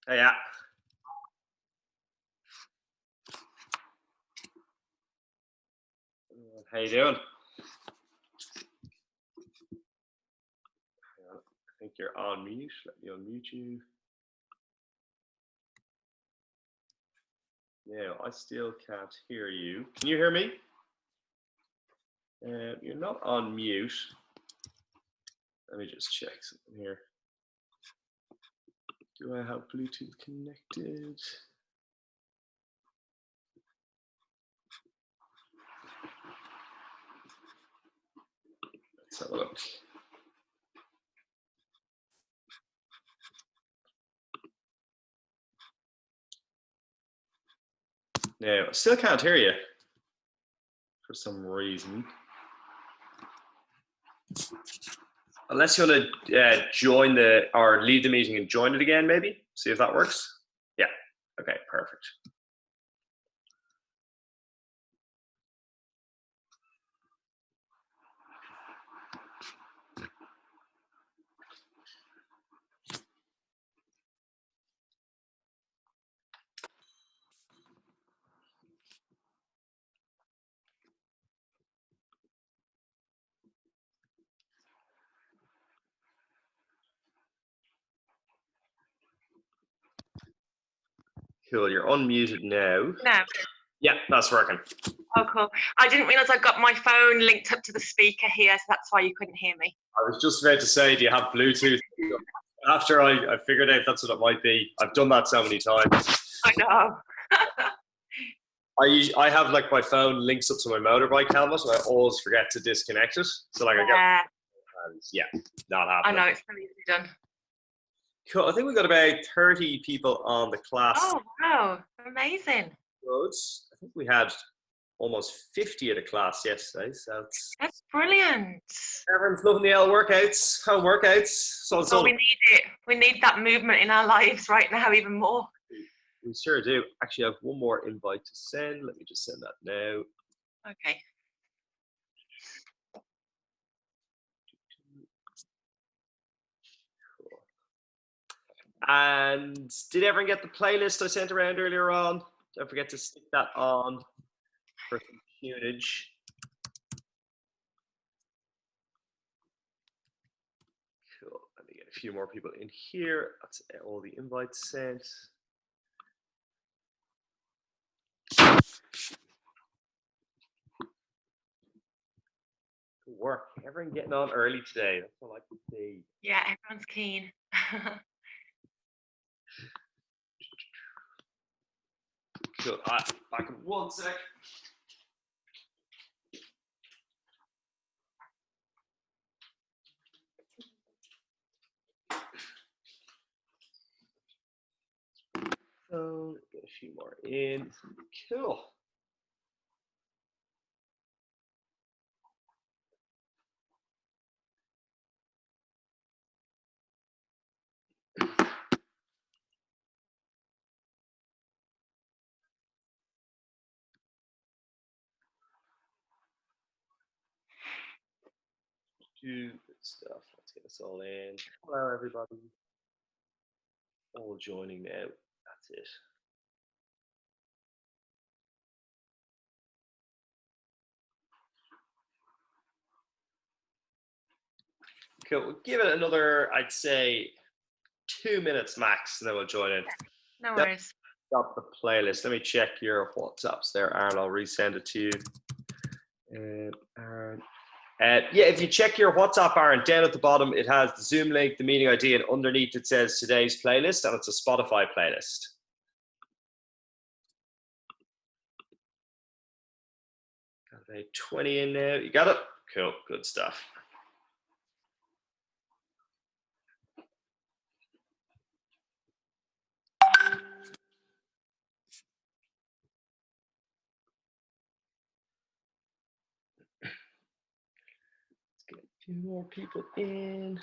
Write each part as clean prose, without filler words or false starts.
Oh, yeah. How you doing? I think you're on mute. Let me unmute you. No, I still can't hear you. Can you hear me? You're not on mute. Let me just check something here. Do I have Bluetooth connected? Let's have a look. No, I still can't hear you for some reason. Unless you want to join or leave the meeting and join it again, maybe? See if that works. Yeah, okay, perfect. Cool, you're unmuted now. No. Yeah, that's working. Oh, cool. I didn't realize I've got my phone linked up to the speaker here, so that's why you couldn't hear me. I was just about to say, do you have Bluetooth? After I figured out that's what it might be. I've done that so many times. I know. I have like my phone links up to my motorbike helmet, and I always forget to disconnect it. So like I get, not happening. I know, it's really easily done. Cool. I think we've got about 30 people on the class. Oh wow, amazing. Roads. I think we had almost 50 at a class yesterday, so that's brilliant. Everyone's loving the L workouts, home workouts. So we need it. We need that movement in our lives right now even more. We sure do. Actually, I have one more invite to send. Let me just send that now. Okay. Cool. And did everyone get the playlist I sent around earlier on? Don't forget to stick that on for some tunage. Cool. Let me get a few more people in here. That's all the invites sent. Good work. Everyone getting on early today. That's what I like to see. Yeah, everyone's keen. Cool. Back in 1 sec. So get a few more in. Cool. Good stuff. Let's get us all in. Hello, everybody. All joining now. That's it. Cool. We'll give it another, I'd say, 2 minutes max, and then we'll join in. No worries. Got the playlist. Let me check your WhatsApps there, Aaron. I'll resend it to you. Aaron. Yeah, if you check your WhatsApp, Aaron, down at the bottom, it has the Zoom link, the meeting ID, and underneath it says today's playlist, and it's a Spotify playlist. Got about 20 in now. You got it? Cool. Good stuff. Let's get a few more people in.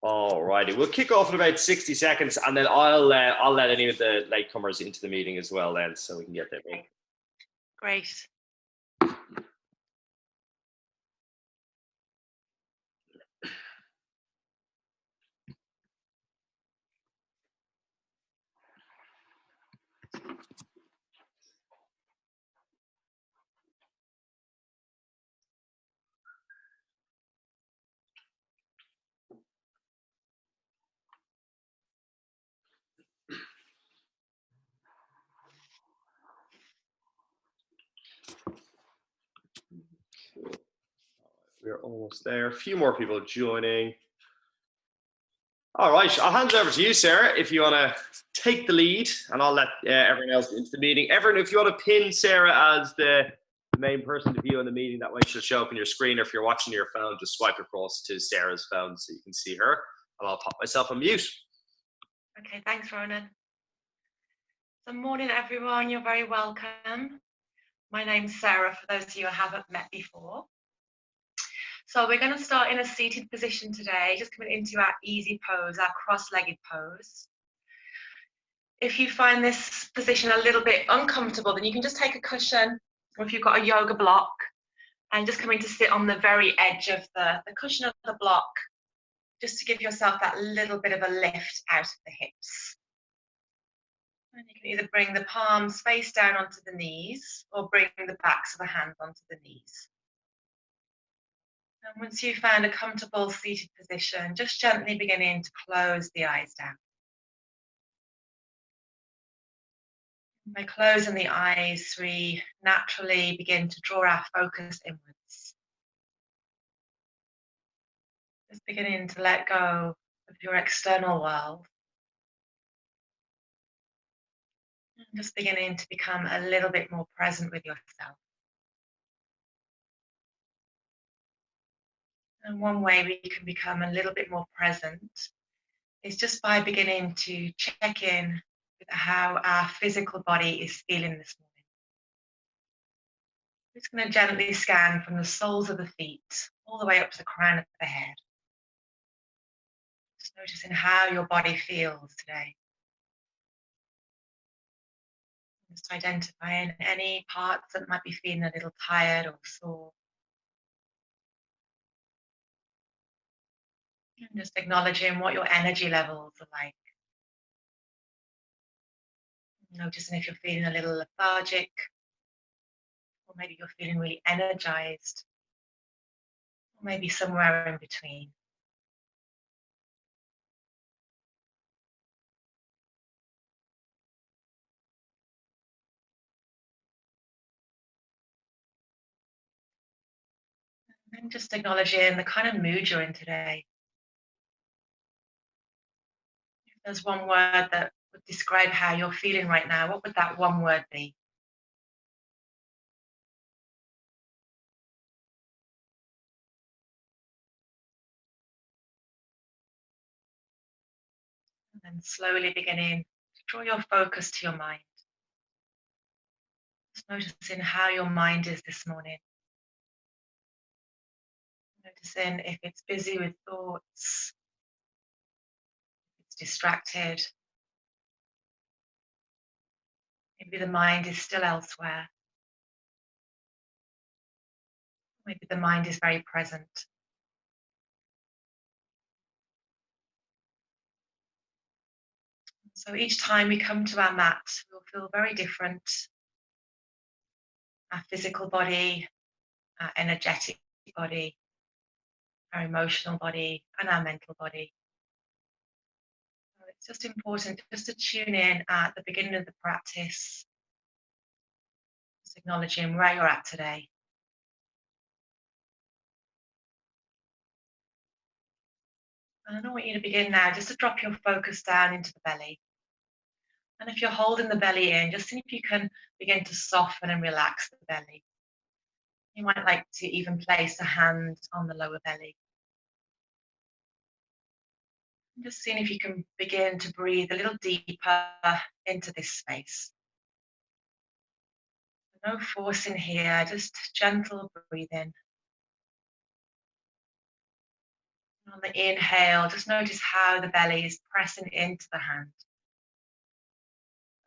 All righty, we'll kick off in about 60 seconds, and then I'll let any of the latecomers into the meeting as well, then, so we can get them in. Great. We're almost there. A few more people joining. All right, I'll hand it over to you, Sarah, if you want to take the lead, and I'll let everyone else into the meeting. Everyone, if you want to pin Sarah as the main person to view in the meeting, that way she'll show up on your screen, or if you're watching your phone, just swipe across to Sarah's phone so you can see her, and I'll pop myself on mute. Okay, thanks, Ronan. Good morning, everyone. You're very welcome. My name's Sarah, for those of you I haven't met before. So we're going to start in a seated position today, just coming into our easy pose, our cross-legged pose. If you find this position a little bit uncomfortable, then you can just take a cushion, or if you've got a yoga block, and just coming to sit on the very edge of the cushion of the block, just to give yourself that little bit of a lift out of the hips. And you can either bring the palms face down onto the knees, or bring the backs of the hands onto the knees. And once you've found a comfortable seated position, just gently beginning to close the eyes down. By closing the eyes, we naturally begin to draw our focus inwards. Just beginning to let go of your external world. And just beginning to become a little bit more present with yourself. And one way we can become a little bit more present is just by beginning to check in with how our physical body is feeling this morning. Just going to gently scan from the soles of the feet all the way up to the crown of the head. Just noticing how your body feels today. Just identifying any parts that might be feeling a little tired or sore. And just acknowledging what your energy levels are like. Noticing if you're feeling a little lethargic, or maybe you're feeling really energized, or maybe somewhere in between. And just acknowledging the kind of mood you're in today. If there's one word that would describe how you're feeling right now, what would that one word be? And then slowly beginning to draw your focus to your mind. Just noticing how your mind is this morning. Noticing if it's busy with thoughts, if it's distracted. Maybe the mind is still elsewhere. Maybe the mind is very present. So each time we come to our mat, we'll feel very different. Our physical body, our energetic body, our emotional body, and our mental body. So it's just important just to tune in at the beginning of the practice, just acknowledging where you're at today. And I want you to begin now just to drop your focus down into the belly. And if you're holding the belly in, just see if you can begin to soften and relax the belly. You might like to even place a hand on the lower belly. Just seeing if you can begin to breathe a little deeper into this space. No forcing here, just gentle breathing. On the inhale, just notice how the belly is pressing into the hand.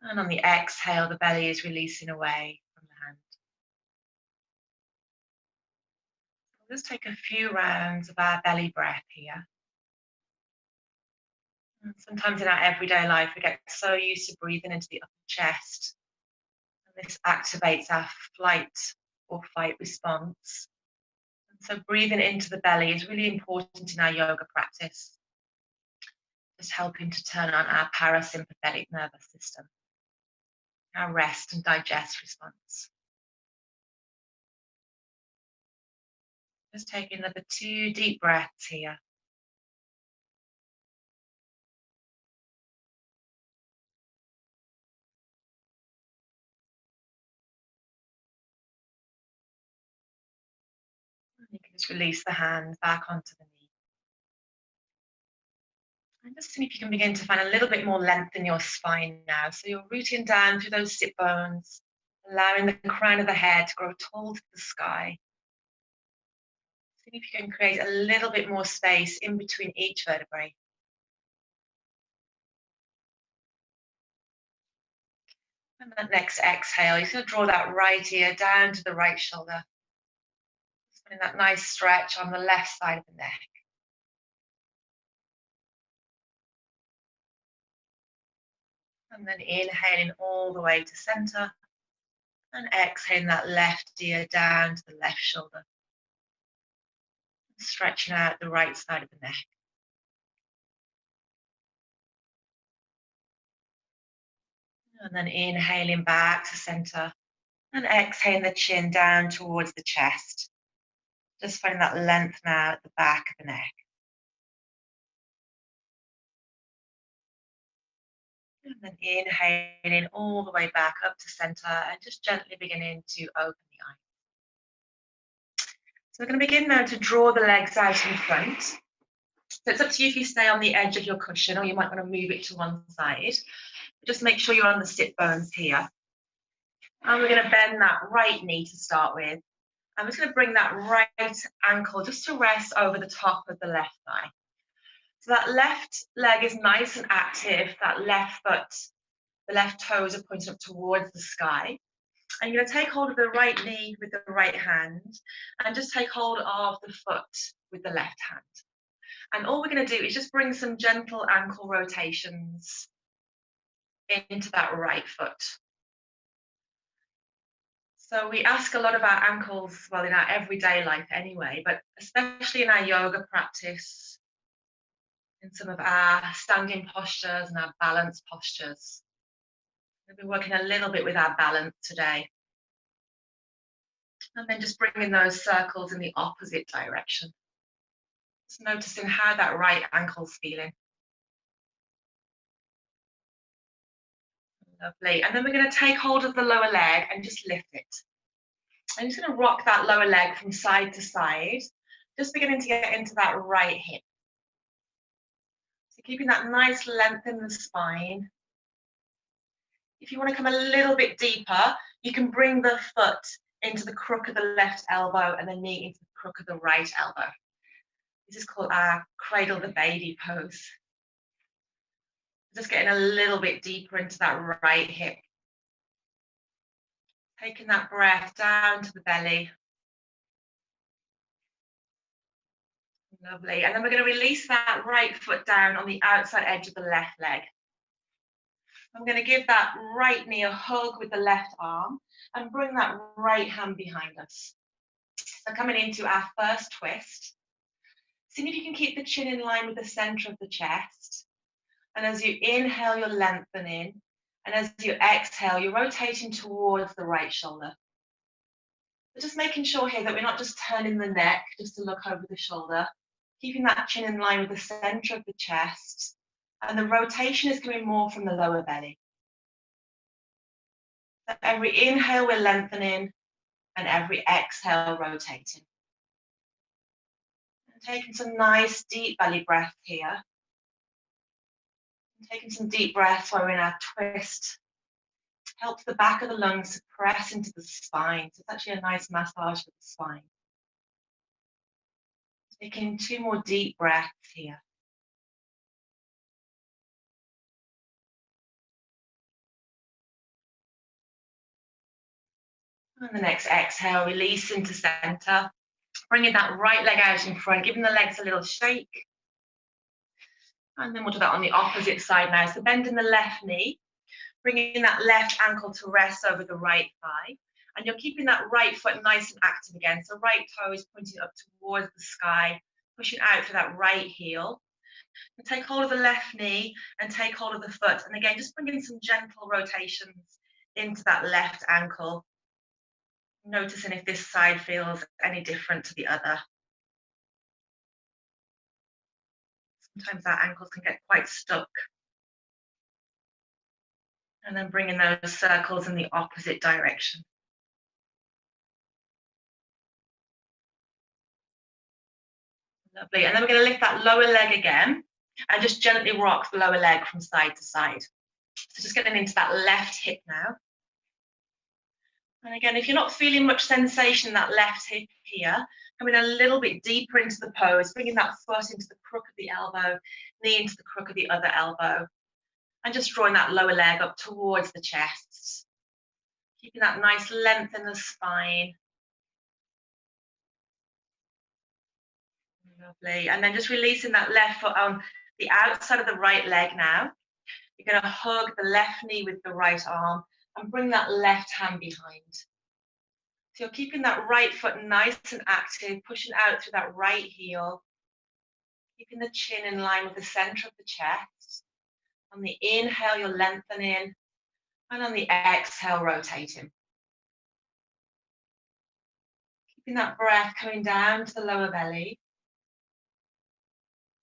And on the exhale, the belly is releasing away from the hand. We'll just take a few rounds of our belly breath here. And sometimes in our everyday life, we get so used to breathing into the upper chest. And this activates our flight or fight response. And so breathing into the belly is really important in our yoga practice. Just helping to turn on our parasympathetic nervous system, our rest and digest response. Just taking another 2 deep breaths here. You can just release the hand back onto the knee. And just see if you can begin to find a little bit more length in your spine now. So you're rooting down through those sit bones, allowing the crown of the head to grow tall to the sky. See if you can create a little bit more space in between each vertebrae. And that next exhale, you're going to draw that right ear down to the right shoulder. Just putting that nice stretch on the left side of the neck. And then inhaling all the way to center. And exhaling that left ear down to the left shoulder. Stretching out the right side of the neck. And then inhaling back to center. And exhaling the chin down towards the chest. Just finding that length now at the back of the neck. And then inhaling all the way back up to center and just gently beginning to open the eyes. So we're going to begin now to draw the legs out in front. So it's up to you if you stay on the edge of your cushion or you might want to move it to one side. Just make sure you're on the sit bones here. And we're going to bend that right knee to start with. I'm just going to bring that right ankle just to rest over the top of the left thigh. So that left leg is nice and active, that left foot, the left toes are pointing up towards the sky. And you're going to take hold of the right knee with the right hand and just take hold of the foot with the left hand. And all we're going to do is just bring some gentle ankle rotations into that right foot. So we ask a lot of our ankles, well, in our everyday life anyway, but especially in our yoga practice, in some of our standing postures and our balance postures. We'll be working a little bit with our balance today. And then just bringing those circles in the opposite direction. Just noticing how that right ankle's feeling. Lovely. And then we're going to take hold of the lower leg and just lift it. I'm just going to rock that lower leg from side to side, just beginning to get into that right hip. So keeping that nice length in the spine. If you want to come a little bit deeper, you can bring the foot into the crook of the left elbow and the knee into the crook of the right elbow. This is called our cradle the baby pose. Just getting a little bit deeper into that right hip. Taking that breath down to the belly. Lovely. And then we're going to release that right foot down on the outside edge of the left leg. I'm going to give that right knee a hug with the left arm and bring that right hand behind us. So coming into our first twist. See if you can keep the chin in line with the center of the chest. And as you inhale, you're lengthening. And as you exhale, you're rotating towards the right shoulder. But just making sure here that we're not just turning the neck just to look over the shoulder. Keeping that chin in line with the center of the chest. And the rotation is coming more from the lower belly. So every inhale, we're lengthening. And every exhale, rotating. And taking some nice deep belly breath here. And taking some deep breaths while we're in our twist. Helps the back of the lungs to press into the spine. So it's actually a nice massage for the spine. Taking 2 more deep breaths here. And the next exhale, release into center. Bringing that right leg out in front, giving the legs a little shake. And then we'll do that on the opposite side now. So bending the left knee, bringing that left ankle to rest over the right thigh. And you're keeping that right foot nice and active again. So right toe is pointing up towards the sky, pushing out for that right heel. And take hold of the left knee and take hold of the foot. And again, just bringing some gentle rotations into that left ankle. Noticing if this side feels any different to the other. Sometimes our ankles can get quite stuck. And then bringing those circles in the opposite direction. Lovely. And then we're going to lift that lower leg again and just gently rock the lower leg from side to side. So just getting into that left hip now. And again, if you're not feeling much sensation in that left hip here, coming a little bit deeper into the pose, bringing that foot into the crook of the elbow, knee into the crook of the other elbow, and just drawing that lower leg up towards the chest. Keeping that nice length in the spine. Lovely. And then just releasing that left foot on the outside of the right leg now. You're going to hug the left knee with the right arm and bring that left hand behind. So you're keeping that right foot nice and active, pushing out through that right heel, keeping the chin in line with the center of the chest. On the inhale, you're lengthening, and on the exhale, rotating. Keeping that breath coming down to the lower belly.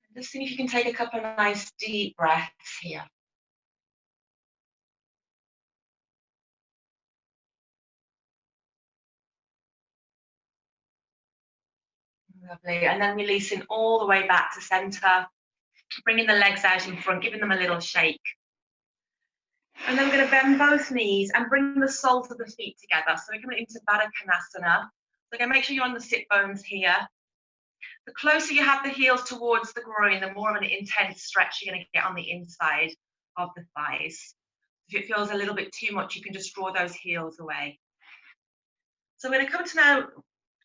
And just see if you can take a couple of nice deep breaths here. Lovely. And then releasing all the way back to center, bringing the legs out in front, giving them a little shake. And then we're going to bend both knees and bring the soles of the feet together. So we're coming into Baddha Konasana. So again, make sure you're on the sit bones here. The closer you have the heels towards the groin, the more of an intense stretch you're going to get on the inside of the thighs. If it feels a little bit too much, you can just draw those heels away. So we're going to come to now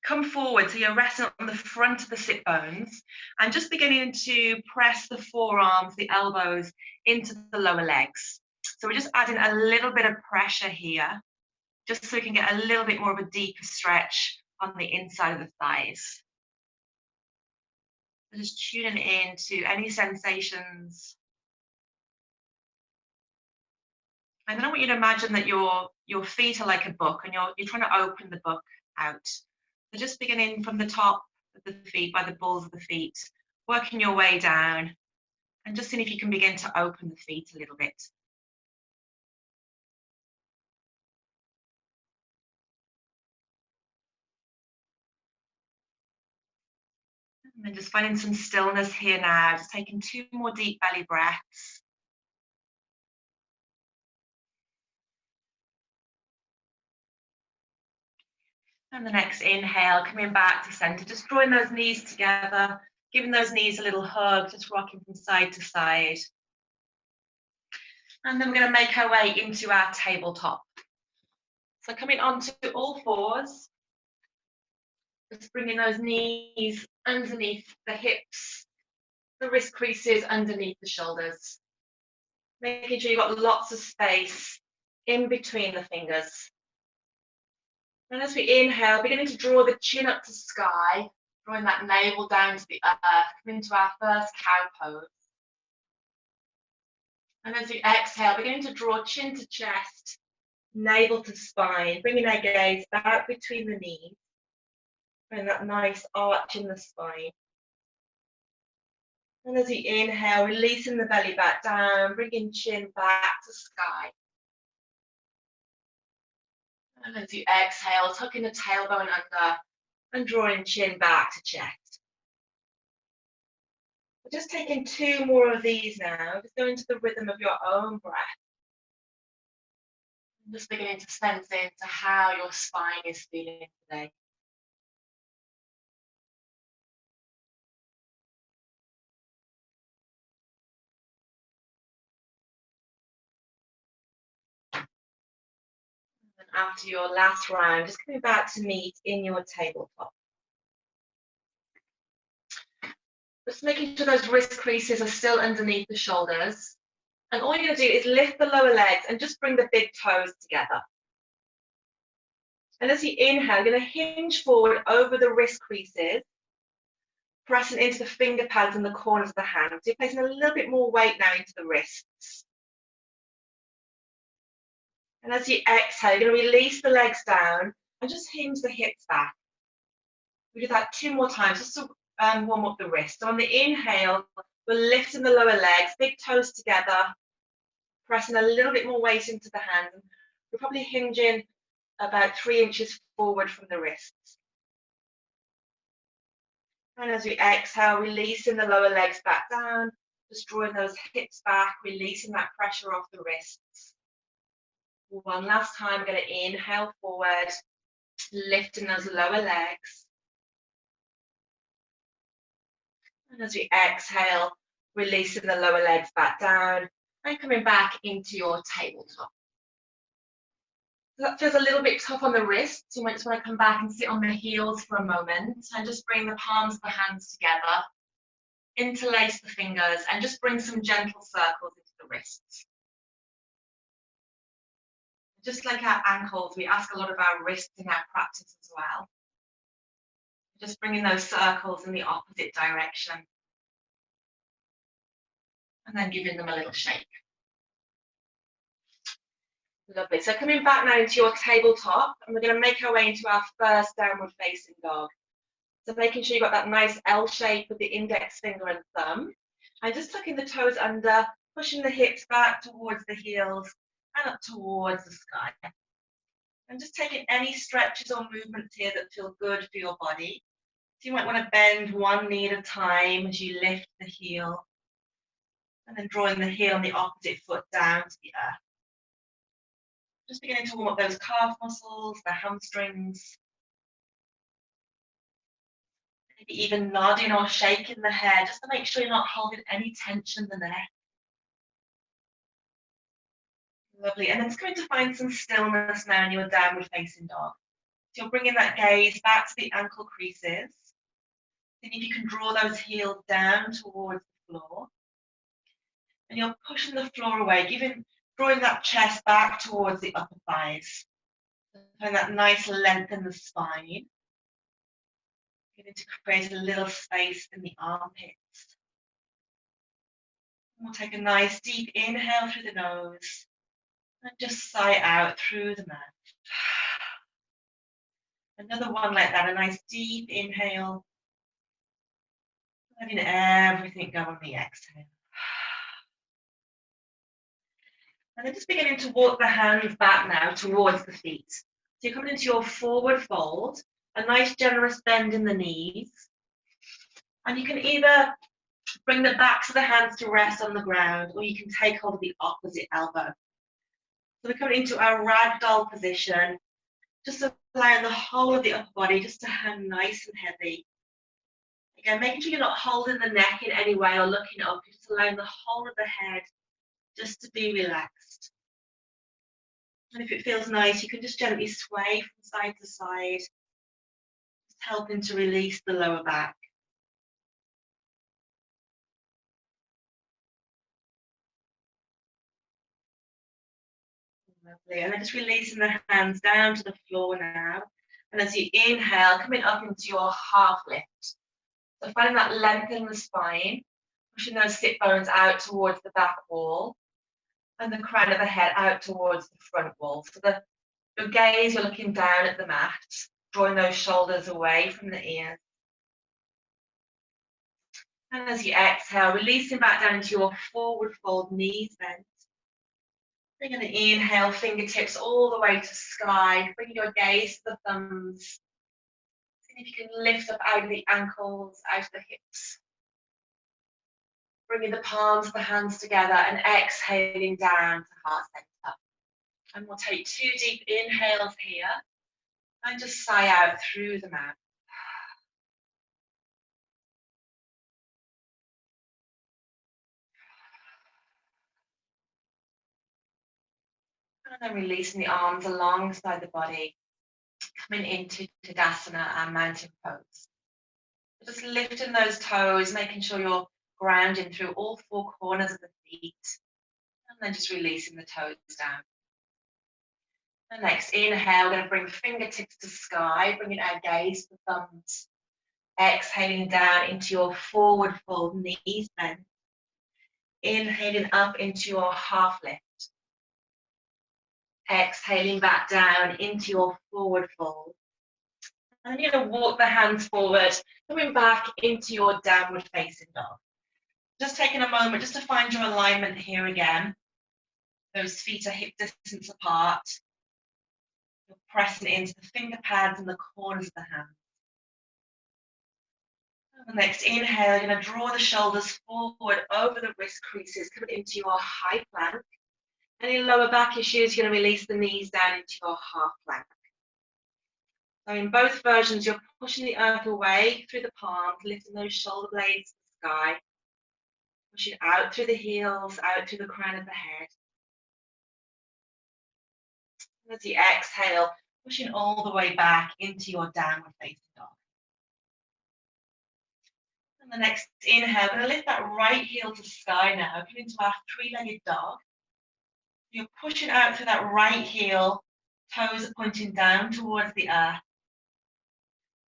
come forward, so you're resting on the front of the sit bones and just beginning to press the forearms, the elbows into the lower legs. So we're just adding a little bit of pressure here, just so we can get a little bit more of a deeper stretch on the inside of the thighs. So just tuning in to any sensations. And then I want you to imagine that your feet are like a book and you're trying to open the book out. So just beginning from the top of the feet, by the balls of the feet, working your way down and just seeing if you can begin to open the feet a little bit. And then just finding some stillness here now, just taking 2 more deep belly breaths. And the next inhale, coming back to center, just drawing those knees together, giving those knees a little hug, just rocking from side to side. And then we're going to make our way into our tabletop. So coming onto all fours, just bringing those knees underneath the hips, the wrist creases underneath the shoulders. Making sure you've got lots of space in between the fingers. And as we inhale, beginning to draw the chin up to sky, drawing that navel down to the earth, coming into our first cow pose. And as we exhale, beginning to draw chin to chest, navel to spine, bringing our gaze back between the knees, and that nice arch in the spine. And as we inhale, releasing the belly back down, bringing chin back to sky. And as you exhale, tucking the tailbone under and drawing chin back to chest. We're just taking 2 more of these now, just go into the rhythm of your own breath. And just beginning to sense into how your spine is feeling today. after your last round, just coming back to meet in your tabletop. Just making sure those wrist creases are still underneath the shoulders. And all you're going to do is lift the lower legs and just bring the big toes together. And as you inhale, you're going to hinge forward over the wrist creases, pressing into the finger pads and the corners of the hands. So you're placing a little bit more weight now into the wrists. And as you exhale, you're going to release the legs down and just hinge the hips back. We do that 2 more times just to warm up the wrist. So on the inhale, we're lifting the lower legs, big toes together, pressing a little bit more weight into the hands. We're probably hinging about 3 inches forward from the wrists. And as we exhale, releasing the lower legs back down, just drawing those hips back, releasing that pressure off the wrists. One last time, we're going to inhale forward, lifting those lower legs. And as we exhale, releasing the lower legs back down and coming back into your tabletop. So that feels a little bit tough on the wrists. You might just want to come back and sit on the heels for a moment and just bring the palms of the hands together, interlace the fingers, and just bring some gentle circles into the wrists. Just like our ankles, we ask a lot of our wrists in our practice as well. Just bringing those circles in the opposite direction. And then giving them a little shake. Lovely. So coming back now into your tabletop, and we're going to make our way into our first downward facing dog. So making sure you've got that nice L shape with the index finger and thumb. And just tucking the toes under, pushing the hips back towards the heels and up towards the sky. And just taking any stretches or movements here that feel good for your body. So you might want to bend one knee at a time as you lift the heel. And then drawing the heel and the opposite foot down to the earth. Just beginning to warm up those calf muscles, the hamstrings. Maybe even nodding or shaking the head, just to make sure you're not holding any tension in the neck. Lovely. And then just going to find some stillness now in your downward facing dog. So you're bringing that gaze back to the ankle creases. Then if you can draw those heels down towards the floor. And you're pushing the floor away, drawing that chest back towards the upper thighs. Find that nice length in the spine. Beginning to create a little space in the armpits. We'll take a nice deep inhale through the nose and just sigh out through the mouth. Another one like that, a nice deep inhale. Letting everything go on the exhale. And then just beginning to walk the hands back now towards the feet. So you're coming into your forward fold, a nice generous bend in the knees. And you can either bring the backs of the hands to rest on the ground, or you can take hold of the opposite elbow. So we're coming into our ragdoll position, just allowing the whole of the upper body just to hang nice and heavy. Again, making sure you're not holding the neck in any way or looking up, you're just allowing the whole of the head just to be relaxed. And if it feels nice, you can just gently sway from side to side, just helping to release the lower back. Lovely. And then just releasing the hands down to the floor now. And as you inhale, coming up into your half lift. So finding that length in the spine, pushing those sit bones out towards the back wall and the crown of the head out towards the front wall. So your gaze, you're looking down at the mat, drawing those shoulders away from the ears. And as you exhale, releasing back down into your forward fold, knees bent. You're going to inhale, fingertips all the way to sky. Bring your gaze to the thumbs. See if you can lift up out of the ankles, out of the hips. Bringing the palms of the hands together and exhaling down to heart center. And we'll take 2 deep inhales here and just sigh out through the mouth. And then releasing the arms alongside the body, coming into Tadasana and mountain pose. Just lifting those toes, making sure you're grounding through all four corners of the feet. And then just releasing the toes down. The next inhale, we're going to bring fingertips to sky, bringing our gaze to thumbs. Exhaling down into your forward fold, knees bent. Inhaling up into your half lift. Exhaling back down into your forward fold. And then you're going to walk the hands forward, coming back into your downward facing dog. Just taking a moment just to find your alignment here again. Those feet are hip distance apart. You're pressing into the finger pads and the corners of the hands. And the next inhale, you're going to draw the shoulders forward over the wrist creases, coming into your high plank. Any lower back issues, you're going to release the knees down into your half plank. So in both versions, you're pushing the earth away through the palms, lifting those shoulder blades to the sky. Pushing out through the heels, out through the crown of the head. And as you exhale, pushing all the way back into your downward facing dog. And the next inhale, we're going to lift that right heel to sky now, coming into our three-legged dog. You're pushing out through that right heel, toes are pointing down towards the earth.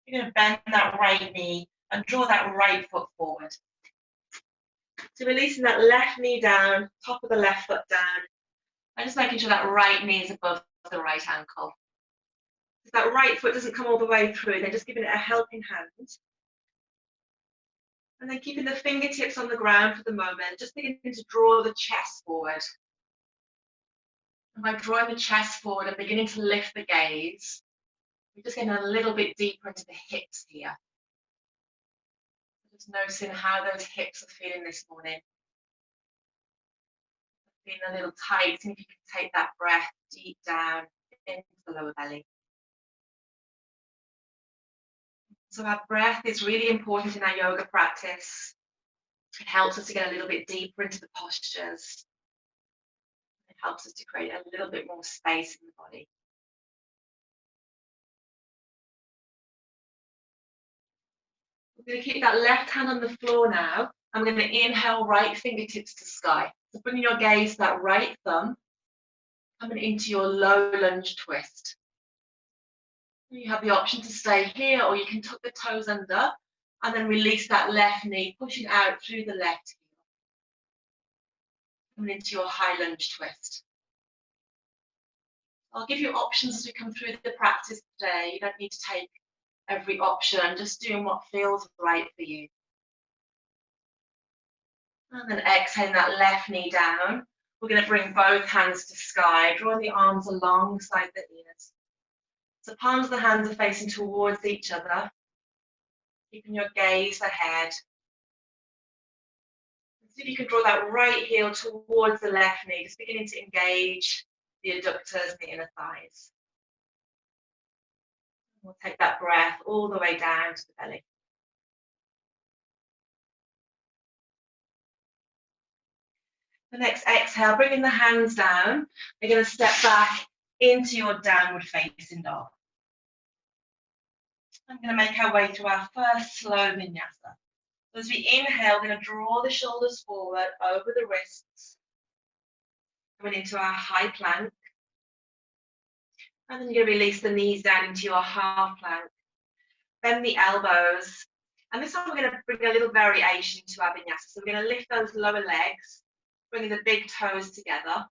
You're going to bend that right knee and draw that right foot forward. So releasing that left knee down, top of the left foot down, and just making sure that right knee is above the right ankle. If that right foot doesn't come all the way through, then just giving it a helping hand. And then keeping the fingertips on the ground for the moment, just beginning to draw the chest forward. And by drawing the chest forward and beginning to lift the gaze, we're just getting a little bit deeper into the hips here. Just noticing how those hips are feeling this morning. Feeling a little tight, and if you can take that breath deep down into the lower belly. So our breath is really important in our yoga practice. It helps us to get a little bit deeper into the postures. It helps us to create a little bit more space in the body. We're going to keep that left hand on the floor now. I'm going to inhale right fingertips to sky. So bringing your gaze to that right thumb, coming into your low lunge twist. You have the option to stay here, or you can tuck the toes under and then release that left knee, pushing out through the left heel. Coming into your high lunge twist. I'll give you options as we come through the practice today. You don't need to take every option, just doing what feels right for you. And then exhaling that left knee down. We're going to bring both hands to sky, drawing the arms alongside the ears. So palms of the hands are facing towards each other, keeping your gaze ahead. See if you can draw that right heel towards the left knee, just beginning to engage the adductors and the inner thighs. We'll take that breath all the way down to the belly. The next exhale, bringing the hands down, you're going to step back into your downward facing dog. I'm going to make our way through our first slow vinyasa. So as we inhale, we're going to draw the shoulders forward over the wrists, coming into our high plank. And then you're going to release the knees down into your half plank. Bend the elbows. And this time we're going to bring a little variation to our vinyasa. So we're going to lift those lower legs, bringing the big toes together.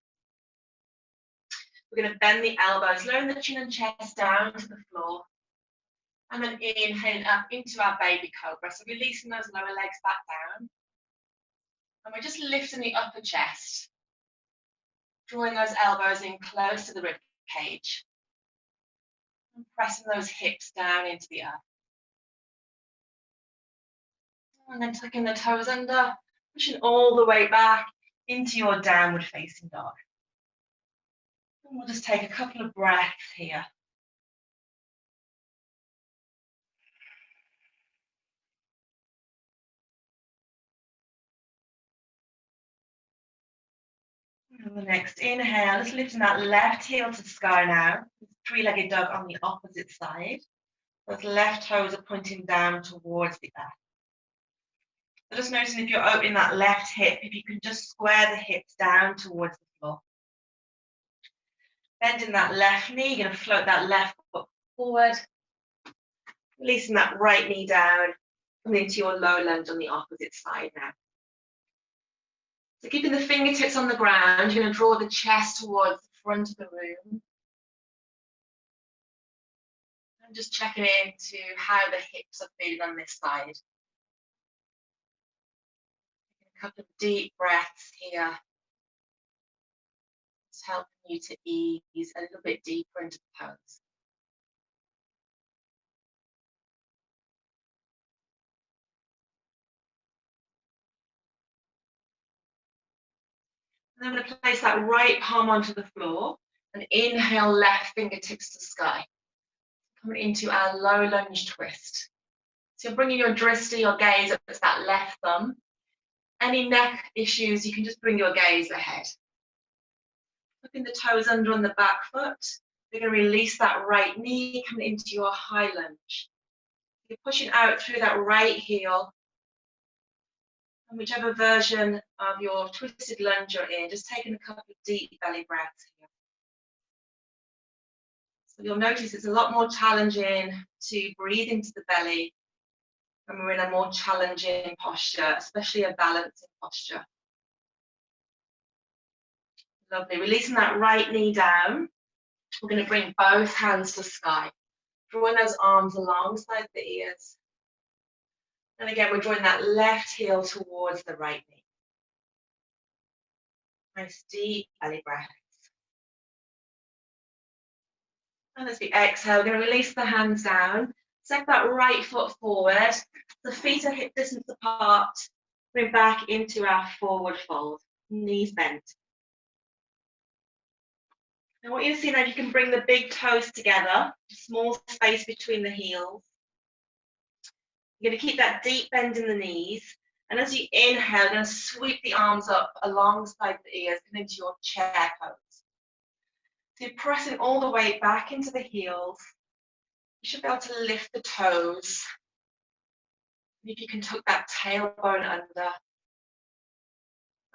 We're going to bend the elbows, lowering the chin and chest down to the floor. And then inhaling up into our baby cobra. So releasing those lower legs back down. And we're just lifting the upper chest. Drawing those elbows in close to the rib cage. And pressing those hips down into the earth. And then tucking the toes under, pushing all the way back into your downward facing dog. And we'll just take a couple of breaths here. And the next inhale, just lifting that left heel to the sky now. Three-legged dog on the opposite side. Those left toes are pointing down towards the earth. So just noticing if you're opening that left hip, if you can just square the hips down towards the floor. Bending that left knee, you're going to float that left foot forward. Releasing that right knee down, coming into your low lunge on the opposite side now. So keeping the fingertips on the ground, you're going to draw the chest towards the front of the room. And just checking into how the hips are feeling on this side. A couple of deep breaths here. Just helping you to ease a little bit deeper into the pose. And I'm going to place that right palm onto the floor and inhale left fingertips to sky. Coming into our low lunge twist. So you're bringing your drishti, your gaze up to that left thumb. Any neck issues, you can just bring your gaze ahead. Looking the toes under on the back foot. You're going to release that right knee, coming into your high lunge. You're pushing out through that right heel. And whichever version of your twisted lunge you're in, just taking a couple of deep belly breaths here. So you'll notice it's a lot more challenging to breathe into the belly when we're in a more challenging posture, especially a balancing posture. Lovely. Releasing that right knee down. We're going to bring both hands to sky. Drawing those arms alongside the ears. And again, we're drawing that left heel towards the right knee. Nice deep belly breaths. And as we exhale, we're going to release the hands down. Step that right foot forward. The feet are hip distance apart. Bring back into our forward fold. Knees bent. Now what you're seeing now, you can bring the big toes together. Small space between the heels. You're going to keep that deep bend in the knees. And as you inhale, you're going to sweep the arms up alongside the ears and into your chair pose. So you're pressing all the way back into the heels. You should be able to lift the toes. And if you can tuck that tailbone under.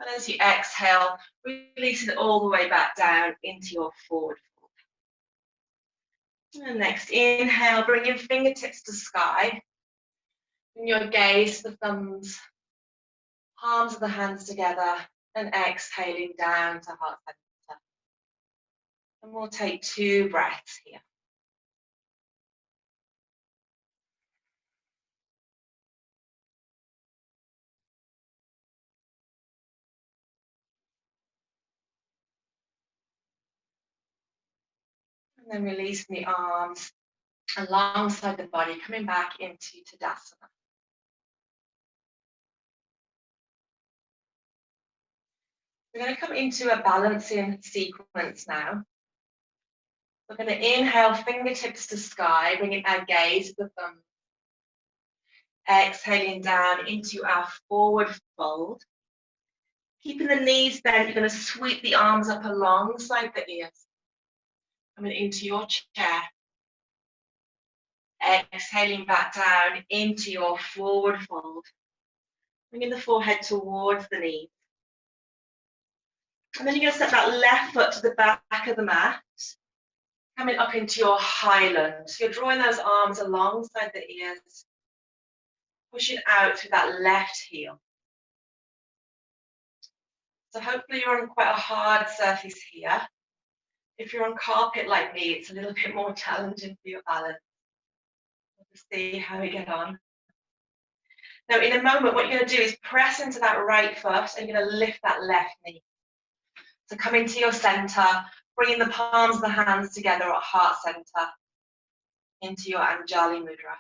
And as you exhale, releasing it all the way back down into your forward fold. And next, inhale, bring your fingertips to sky. Bring your gaze to the thumbs, palms of the hands together, and exhaling down to heart center. And we'll take 2 breaths here. And then releasing the arms alongside the body, coming back into Tadasana. We're going to come into a balancing sequence now. We're going to inhale, fingertips to sky, bringing our gaze to the thumb. Exhaling down into our forward fold. Keeping the knees bent, you're going to sweep the arms up alongside the ears. Coming into your chair. Exhaling back down into your forward fold. Bringing the forehead towards the knees. And then you're going to step that left foot to the back of the mat. Coming up into your high lunge. So you're drawing those arms alongside the ears. Pushing out through that left heel. So hopefully you're on quite a hard surface here. If you're on carpet like me, it's a little bit more challenging for your balance. We'll see how we get on. Now in a moment, what you're going to do is press into that right foot and you're going to lift that left knee. So come into your center, bringing the palms of the hands together at heart center, into your Anjali Mudra.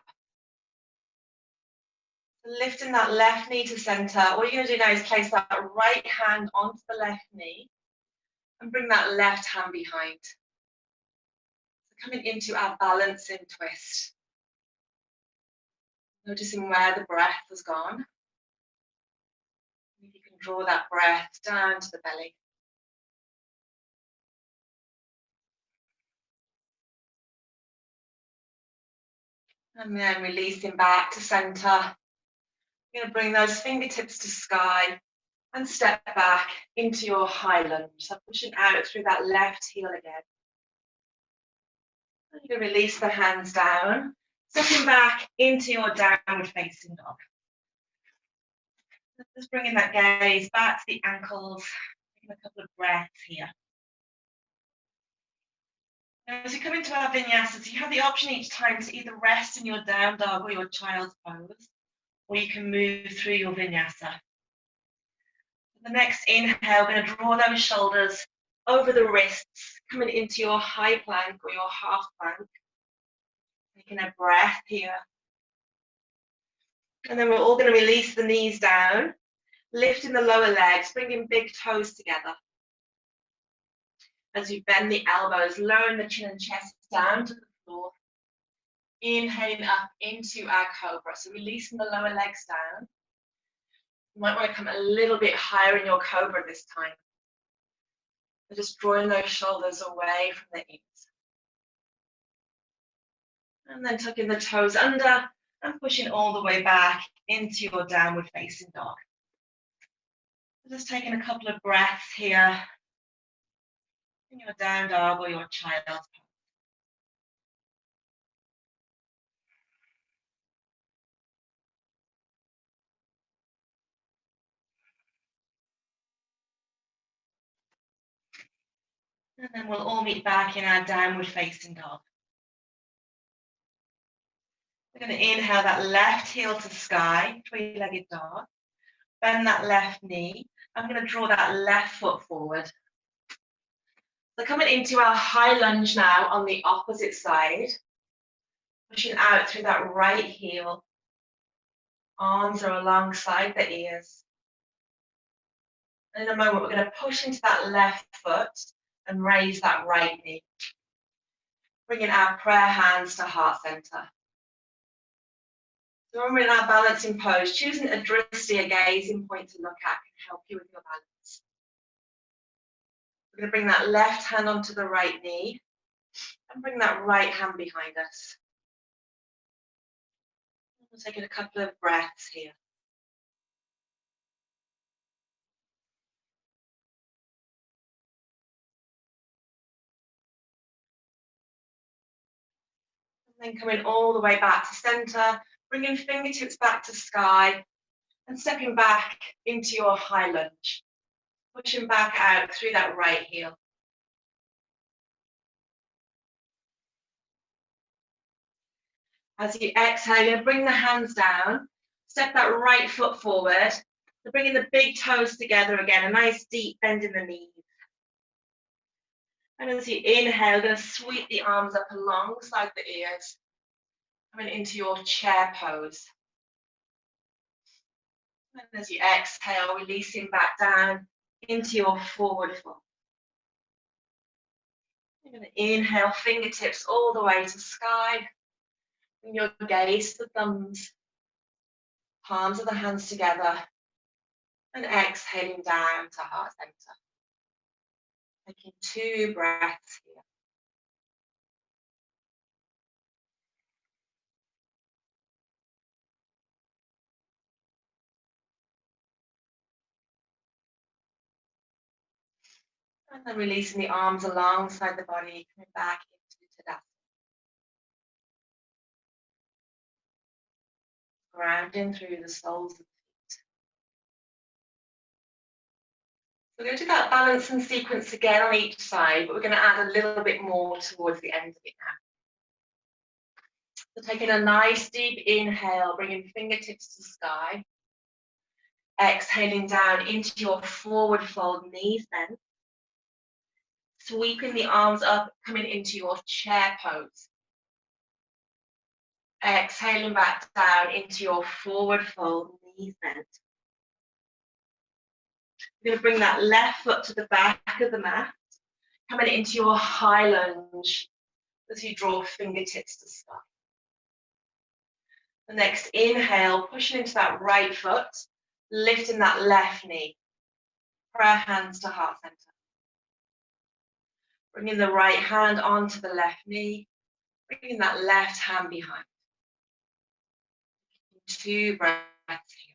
Lifting that left knee to center. All you're going to do now is place that right hand onto the left knee and bring that left hand behind. So coming into our balancing twist. Noticing where the breath has gone. If you can draw that breath down to the belly. And then releasing back to center. You're going to bring those fingertips to sky and step back into your high lunge. So pushing out through that left heel again. And you're going to release the hands down, stepping back into your downward facing dog. Just bringing that gaze back to the ankles. Taking a couple of breaths here. Now, as you come into our vinyasas, you have the option each time to either rest in your down dog or your child's pose, or you can move through your vinyasa. The next inhale, we're going to draw those shoulders over the wrists, coming into your high plank or your half plank. Taking a breath here. And then we're all going to release the knees down, lifting the lower legs, bringing big toes together. As you bend the elbows, lowering the chin and chest down to the floor. Inhaling up into our cobra. So releasing the lower legs down. You might want to come a little bit higher in your cobra this time. So just drawing those shoulders away from the ears. And then tucking the toes under and pushing all the way back into your downward facing dog. Just taking a couple of breaths here in your down dog or your child's pose. And then we'll all meet back in our downward facing dog. We're going to inhale that left heel to sky, three-legged dog. Bend that left knee. I'm going to draw that left foot forward. So coming into our high lunge now on the opposite side. Pushing out through that right heel. Arms are alongside the ears. And in a moment, we're going to push into that left foot and raise that right knee. Bringing our prayer hands to heart center. So when we're in our balancing pose, choosing a drishti, a gazing point to look at, can help you with your balance. We're going to bring that left hand onto the right knee and bring that right hand behind us. We'll take a couple of breaths here. And then coming all the way back to center, bringing fingertips back to sky and stepping back into your high lunge. Pushing back out through that right heel. As you exhale, you're going to bring the hands down, step that right foot forward. So bringing the big toes together again, a nice deep bend in the knees. And as you inhale, you're going to sweep the arms up alongside the ears, coming into your chair pose. And as you exhale, releasing back down into your forward fold. You're going to inhale, fingertips all the way to sky. Bring your gaze to the thumbs, palms of the hands together, and exhaling down to heart center. Taking 2 breaths here. And then releasing the arms alongside the body, coming back into Tadasana. Grounding through the soles of the feet. We're going to do that balance and sequence again on each side, but we're going to add a little bit more towards the end of it now. So taking a nice deep inhale, bringing fingertips to sky. Exhaling down into your forward fold, knees bent. Sweeping the arms up, coming into your chair pose. Exhaling back down into your forward fold, knees bent. You're going to bring that left foot to the back of the mat, coming into your high lunge as you draw fingertips to sky. The next inhale, pushing into that right foot, lifting that left knee. Prayer hands to heart center. Bringing the right hand onto the left knee, bringing that left hand behind. 2 breaths here.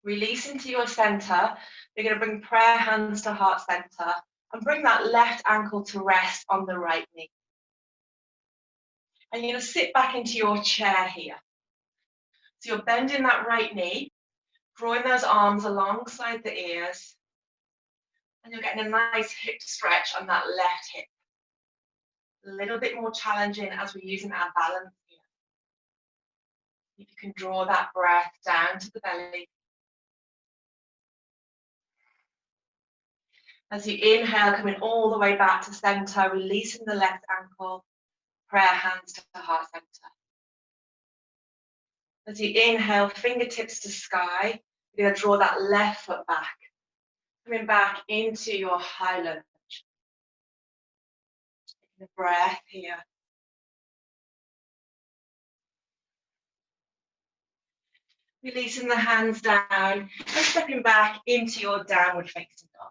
Release into your center. You're going to bring prayer hands to heart center and bring that left ankle to rest on the right knee. And you're going to sit back into your chair here. So you're bending that right knee, drawing those arms alongside the ears, and you're getting a nice hip stretch on that left hip. A little bit more challenging as we're using our balance here. If you can draw that breath down to the belly. As you inhale, coming all the way back to center, releasing the left ankle, prayer hands to the heart center. As you inhale, fingertips to sky, you're going to draw that left foot back, coming back into your high lunge. Taking a breath here. Releasing the hands down and stepping back into your downward facing dog.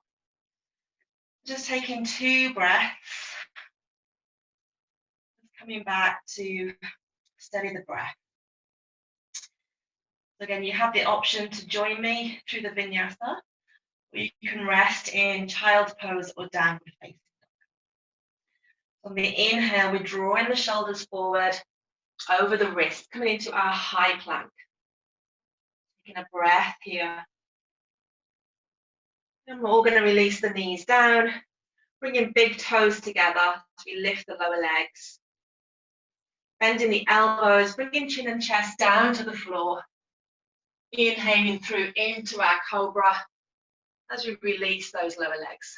Just taking 2 breaths. Coming back to steady the breath. So again, you have the option to join me through the vinyasa, or you can rest in child's pose or downward facing dog. On the inhale, we're drawing the shoulders forward over the wrist, coming into our high plank. Taking a breath here. And we're all going to release the knees down, bringing big toes together as we lift the lower legs. Bending the elbows, bringing chin and chest down to the floor. Inhaling through into our cobra as we release those lower legs.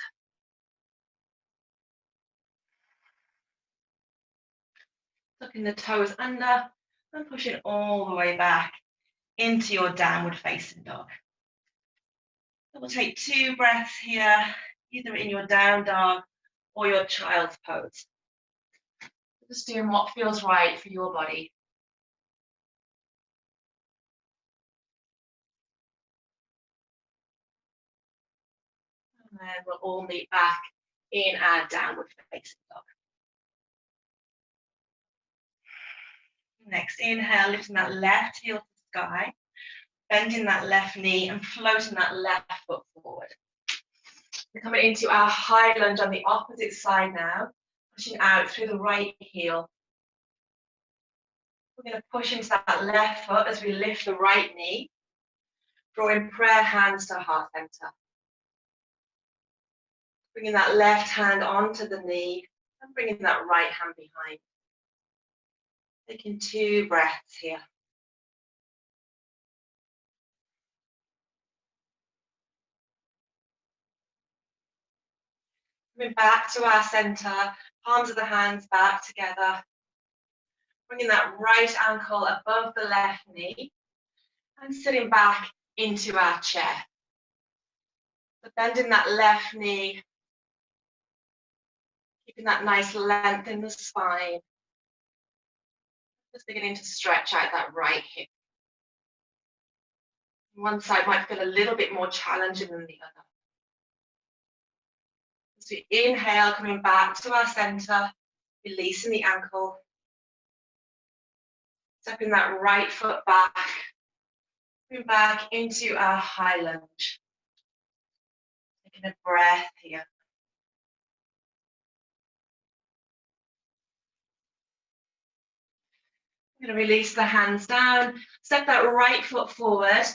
Tucking the toes under and pushing all the way back into your downward facing dog. So we'll take 2 breaths here, either in your down dog or your child's pose. Just doing what feels right for your body. And then we'll all meet back in our downward facing dog. Next, inhale, lifting that left heel to the sky, bending that left knee and floating that left foot forward. We're coming into our high lunge on the opposite side now, pushing out through the right heel. We're going to push into that left foot as we lift the right knee, drawing prayer hands to heart center. Bringing that left hand onto the knee and bringing that right hand behind. Taking 2 breaths here. Coming back to our center, palms of the hands back together. Bringing that right ankle above the left knee and sitting back into our chair. So bending that left knee, keeping that nice length in the spine. Just beginning to stretch out that right hip. One side might feel a little bit more challenging than the other. As we inhale, coming back to our center, releasing the ankle. Stepping that right foot back. Coming back into our high lunge. Taking a breath here. I'm going to release the hands down. Step that right foot forward.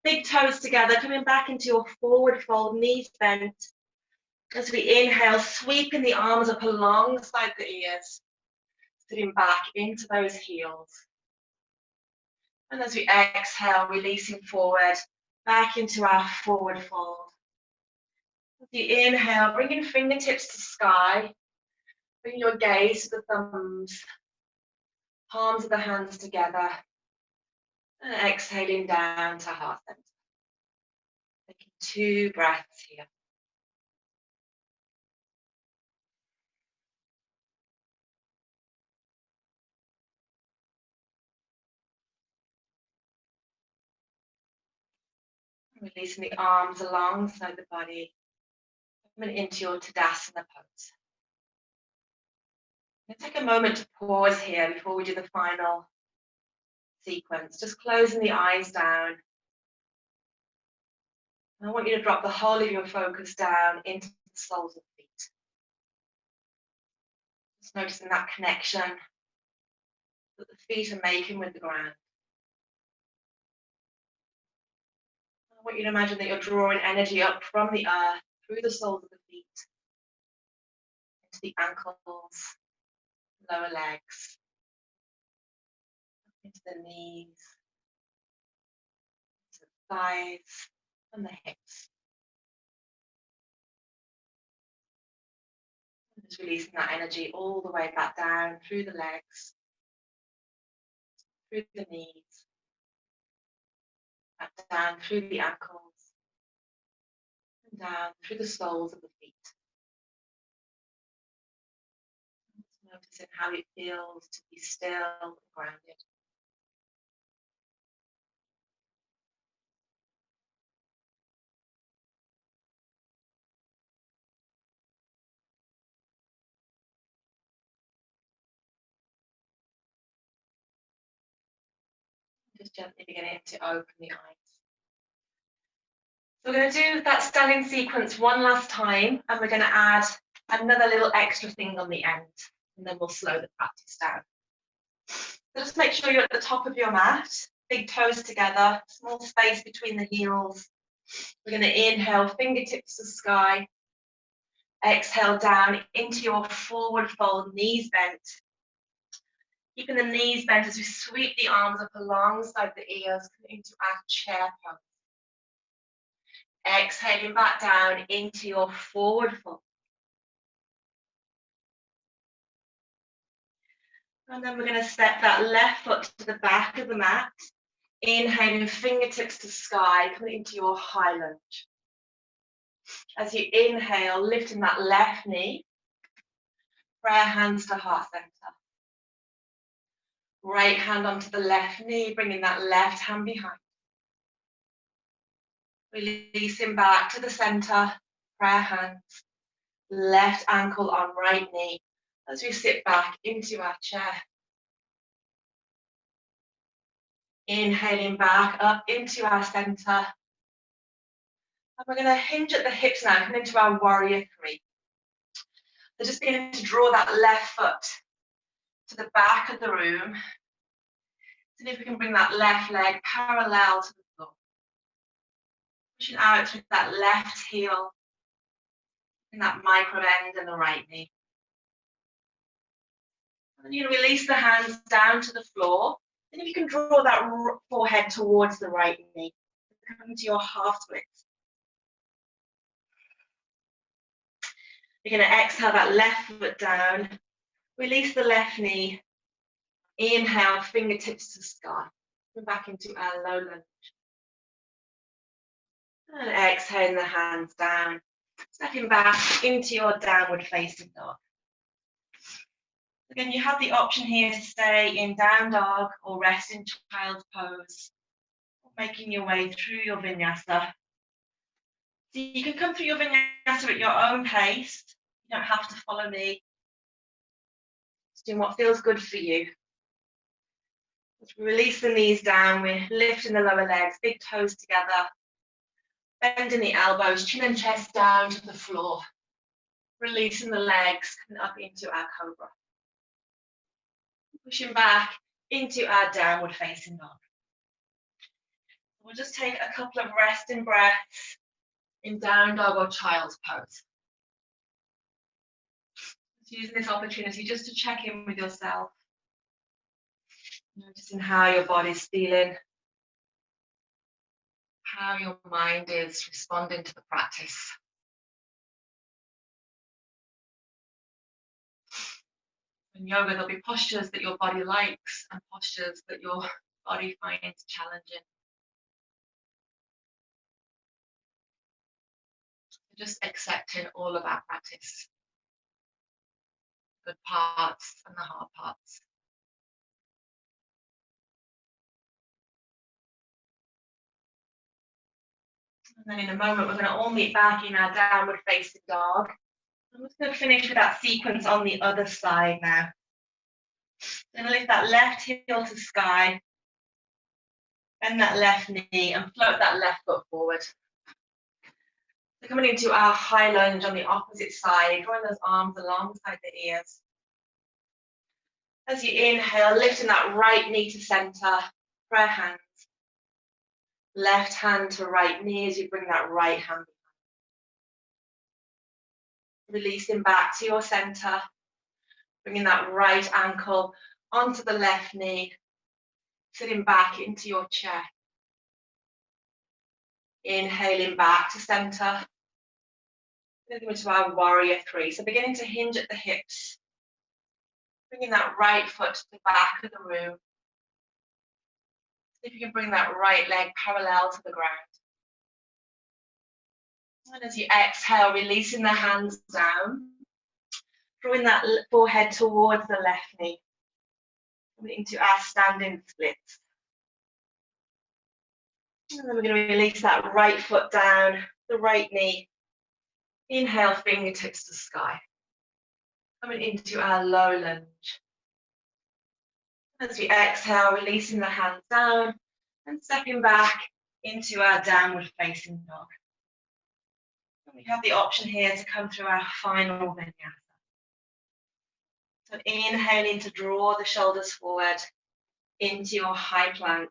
Big toes together, coming back into your forward fold, knees bent. As we inhale, sweeping the arms up alongside the ears. Sitting back into those heels. And as we exhale, releasing forward, back into our forward fold. As you inhale, bringing fingertips to sky. Bring your gaze to the thumbs. Palms of the hands together. And exhaling down to heart center. Taking 2 breaths here. Releasing the arms alongside the body. Coming into your Tadasana pose. Take a moment to pause here before we do the final sequence. Just closing the eyes down. And I want you to drop the whole of your focus down into the soles of the feet. Just noticing that connection that the feet are making with the ground. I want you to imagine that you're drawing energy up from the earth through the soles of the feet, into the ankles, lower legs, into the knees, into the thighs, and the hips. And just releasing that energy all the way back down through the legs, through the knees, back down through the ankles, and down through the soles of the feet. Just noticing how it feels to be still and grounded. Just gently beginning to open the eyes. So we're going to do that standing sequence one last time, and we're going to add another little extra thing on the end, and then we'll slow the practice down. So just make sure you're at the top of your mat, big toes together, small space between the heels. We're going to inhale, fingertips to the sky. Exhale down into your forward fold, knees bent. Keeping the knees bent as we sweep the arms up alongside the ears into our chair pose. Exhaling back down into your forward fold. And then we're going to step that left foot to the back of the mat. Inhaling, fingertips to sky, coming into your high lunge. As you inhale, lifting that left knee. Prayer hands to heart center. Right hand onto the left knee, bringing that left hand behind. Releasing back to the center, prayer hands. Left ankle on right knee as we sit back into our chair. Inhaling back up into our center. And we're going to hinge at the hips now, come into our warrior three. So just beginning to draw that left foot to the back of the room. See if we can bring that left leg parallel to the floor. Pushing out through that left heel and that micro bend in the right knee. And then you release the hands down to the floor. And if you can draw that forehead towards the right knee, come to your half split. You're going to exhale that left foot down, release the left knee, inhale, fingertips to sky, come back into our low lunge. And exhaling the hands down, stepping back into your downward facing dog. Again, you have the option here to stay in down dog or rest in child's pose, making your way through your vinyasa. So you can come through your vinyasa at your own pace. You don't have to follow me. Just doing what feels good for you. As we release the knees down, we're lifting the lower legs, big toes together, bending the elbows, chin and chest down to the floor. Releasing the legs, coming up into our cobra. Pushing back into our downward facing dog. We'll just take a couple of resting breaths in down dog or child's pose. Just using this opportunity just to check in with yourself. Noticing how your body's feeling, how your mind is responding to the practice. In yoga, there'll be postures that your body likes and postures that your body finds challenging. Just accepting all of our practice, good parts and the hard parts. And then in a moment, we're going to all meet back in our downward facing dog. I'm just going to finish with that sequence on the other side now. Going to lift that left heel to sky, bend that left knee and float that left foot forward. So coming into our high lunge on the opposite side, drawing those arms alongside the ears. As you inhale, lifting that right knee to center, prayer hands. Left hand to right knee as you bring that right hand behind. Releasing back to your center, bringing that right ankle onto the left knee, sitting back into your chair. Inhaling back to center. Moving into our warrior three. So beginning to hinge at the hips. Bringing that right foot to the back of the room. See if you can bring that right leg parallel to the ground. And as you exhale, releasing the hands down, drawing that forehead towards the left knee. Coming into our standing splits. And then we're going to release that right foot down, the right knee. Inhale, fingertips to sky. Coming into our low lunge. As we exhale, releasing the hands down and stepping back into our downward facing dog. And we have the option here to come through our final vinyasa. So inhaling to draw the shoulders forward into your high plank.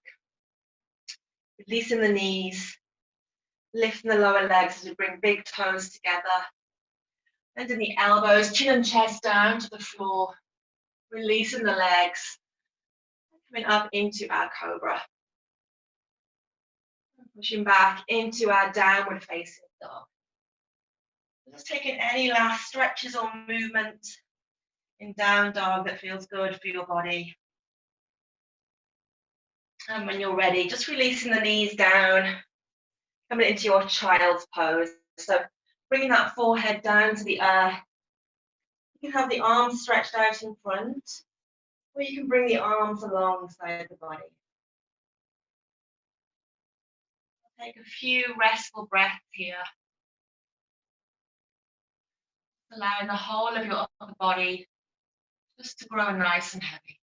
Releasing the knees, lifting the lower legs as we bring big toes together. Bending the elbows, chin and chest down to the floor. Releasing the legs. Coming up into our cobra. Pushing back into our downward facing dog. Just taking any last stretches or movement in down dog that feels good for your body. And when you're ready, just releasing the knees down, coming into your child's pose. So bringing that forehead down to the earth. You can have the arms stretched out in front, or you can bring the arms alongside the body. Take a few restful breaths here. Allowing the whole of your upper body just to grow nice and heavy.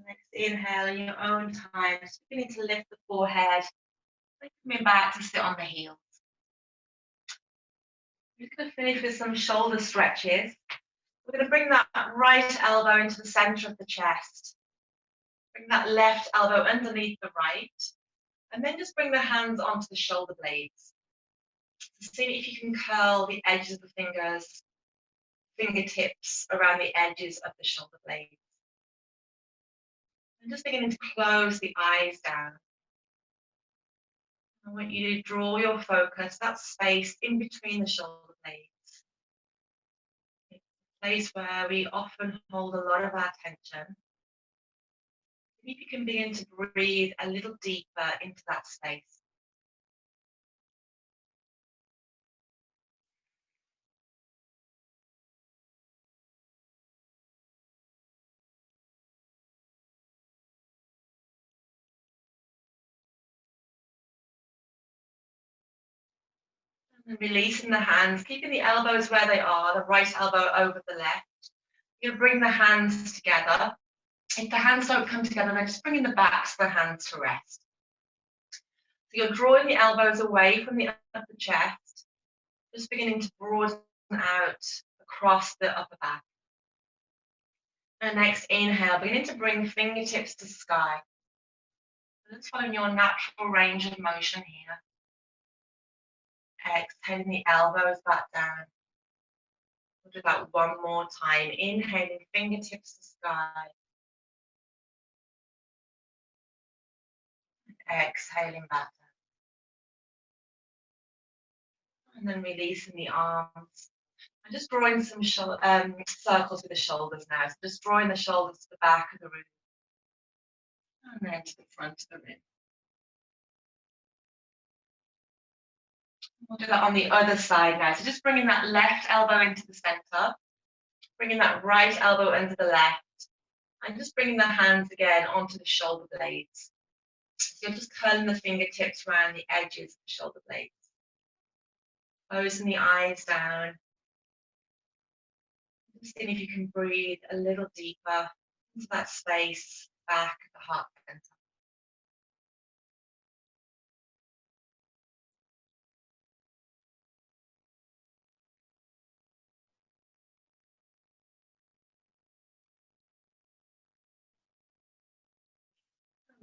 Next inhale in your own time, just beginning to lift the forehead, coming back to sit on the heels. We're just going to finish with some shoulder stretches. We're going to bring that right elbow into the center of the chest. Bring that left elbow underneath the right. And then just bring the hands onto the shoulder blades. So see if you can curl the edges of the fingers, fingertips around the edges of the shoulder blades. And just beginning to close the eyes down. I want you to draw your focus, that space in between the shoulder blades. It's a place where we often hold a lot of our tension. If you can begin to breathe a little deeper into that space. And releasing the hands, keeping the elbows where they are, the right elbow over the left. You're going to bring the hands together. If the hands don't come together, then just bringing the backs of the hands to rest. So you're drawing the elbows away from the upper chest, just beginning to broaden out across the upper back. And next inhale, beginning to bring the fingertips to sky. Just following your natural range of motion here. Exhaling the elbows back down. We'll do that one more time. Inhaling, fingertips to sky. Exhaling back down. And then releasing the arms. I'm just drawing some circles with the shoulders now. So just drawing the shoulders to the back of the room. And then to the front of the room. We'll do that on the other side now. So just bringing that left elbow into the center. Bringing that right elbow into the left. And just bringing the hands again onto the shoulder blades. So you're just curling the fingertips around the edges of the shoulder blades. Closing the eyes down. Just seeing if you can breathe a little deeper into that space back at the heart center.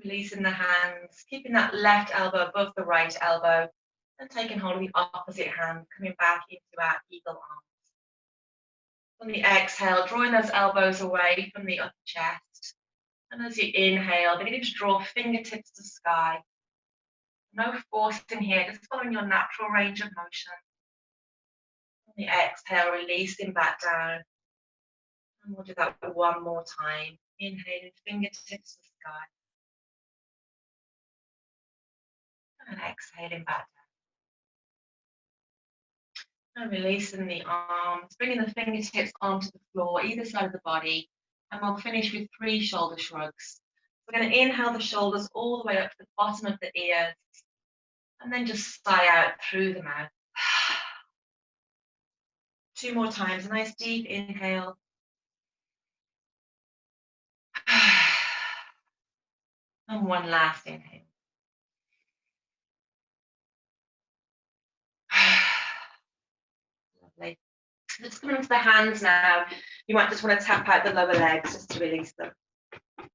Releasing the hands, keeping that left elbow above the right elbow, and taking hold of the opposite hand, coming back into our eagle arms. On the exhale, drawing those elbows away from the upper chest. And as you inhale, beginning to draw fingertips to sky. No force in here, just following your natural range of motion. On the exhale, releasing back down. And we'll do that one more time. Inhaling, fingertips to sky. And exhaling back down. And releasing the arms, bringing the fingertips onto the floor, either side of the body. And we'll finish with 3 shoulder shrugs. We're going to inhale the shoulders all the way up to the bottom of the ears. And then just sigh out through the mouth. 2 more times, a nice deep inhale. And one last inhale. Lovely. Let's come into the hands now. You might just want to tap out the lower legs just to release them. And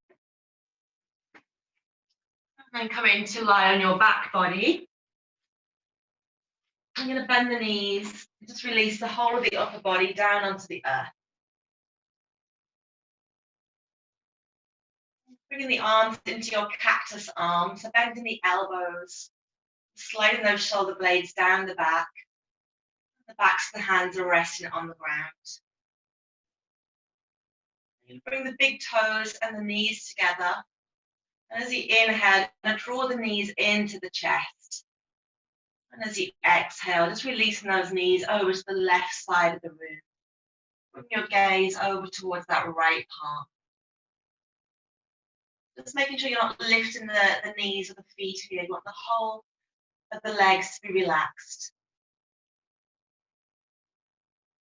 then come in to lie on your back body. I'm going to bend the knees. Just release the whole of the upper body down onto the earth. Bringing the arms into your cactus arms, so bending the elbows, sliding those shoulder blades down the back. The backs of the hands are resting on the ground. You bring the big toes and the knees together. And as you inhale, draw the knees into the chest. And as you exhale, just releasing those knees over to the left side of the room. Bring your gaze over towards that right palm. Just making sure you're not lifting the knees or the feet here. You want the whole of the legs to be relaxed.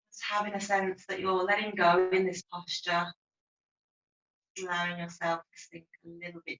Just having a sense that you're letting go in this posture. Allowing yourself to sink a little bit.